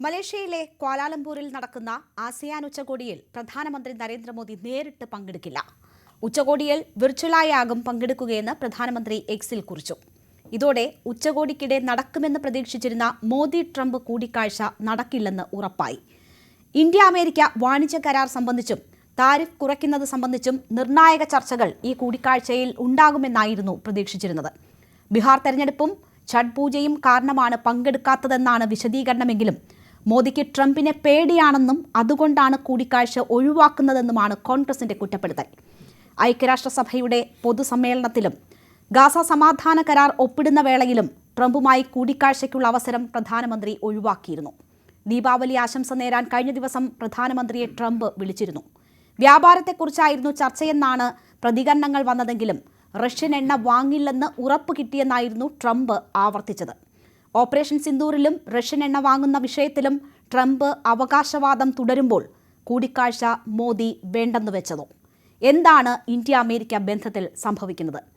മലേഷ്യയിലെ ക്വാലാലംപൂരിൽ നടക്കുന്ന ആസിയാൻ ഉച്ചകോടിയിൽ പ്രധാനമന്ത്രി നരേന്ദ്രമോദി നേരിട്ട് പങ്കെടുക്കില്ല. ഉച്ചകോടിയിൽ വിർച്വലായാകും പങ്കെടുക്കുകയെന്ന് പ്രധാനമന്ത്രി എക്സിൽ കുറിച്ചു. ഇതോടെ ഉച്ചകോടിക്കിടെ നടക്കുമെന്ന് പ്രതീക്ഷിച്ചിരുന്ന മോദി ട്രംപ് കൂടിക്കാഴ്ച നടക്കില്ലെന്ന് ഉറപ്പായി. ഇന്ത്യ അമേരിക്ക വാണിജ്യ കരാർ സംബന്ധിച്ചും താരിഫ് കുറയ്ക്കുന്നത് സംബന്ധിച്ചും നിർണായക ചർച്ചകൾ ഈ കൂടിക്കാഴ്ചയിൽ ഉണ്ടാകുമെന്നായിരുന്നു പ്രതീക്ഷിച്ചിരുന്നത്. ബീഹാർ തെരഞ്ഞെടുപ്പും ഛഠ് പൂജയും കാരണമാണ് പങ്കെടുക്കാത്തതെന്നാണ് വിശദീകരണമെങ്കിലും മോദിക്ക് ട്രംപിനെ പേടിയാണെന്നും അതുകൊണ്ടാണ് കൂടിക്കാഴ്ച ഒഴിവാക്കുന്നതെന്നുമാണ് കോൺഗ്രസിന്റെ കുറ്റപ്പെടുത്തൽ. ഐക്യരാഷ്ട്രസഭയുടെ പൊതുസമ്മേളനത്തിലും ഗാസ സമാധാന കരാർ ഒപ്പിടുന്ന വേളയിലും ട്രംപുമായി കൂടിക്കാഴ്ചയ്ക്കുള്ള അവസരം പ്രധാനമന്ത്രി ഒഴിവാക്കിയിരുന്നു. ദീപാവലി ആശംസ നേരാൻ കഴിഞ്ഞ ദിവസം പ്രധാനമന്ത്രിയെ ട്രംപ് വിളിച്ചിരുന്നു. വ്യാപാരത്തെക്കുറിച്ചായിരുന്നു ചർച്ചയെന്നാണ് പ്രതികരണങ്ങൾ വന്നതെങ്കിലും റഷ്യൻ എണ്ണ വാങ്ങില്ലെന്ന് ഉറപ്പ് കിട്ടിയെന്നായിരുന്നു ട്രംപ് ആവർത്തിച്ചത്. ഓപ്പറേഷൻ സിന്ദൂറിലും റഷ്യൻ എണ്ണ വാങ്ങുന്ന വിഷയത്തിലും ട്രംപ് അവകാശവാദം തുടരുമ്പോൾ കൂടിക്കാഴ്ച മോദി വേണ്ടെന്ന് വെച്ചതോ? എന്താണ് ഇന്ത്യ അമേരിക്ക ബന്ധത്തിൽ സംഭവിക്കുന്നത്?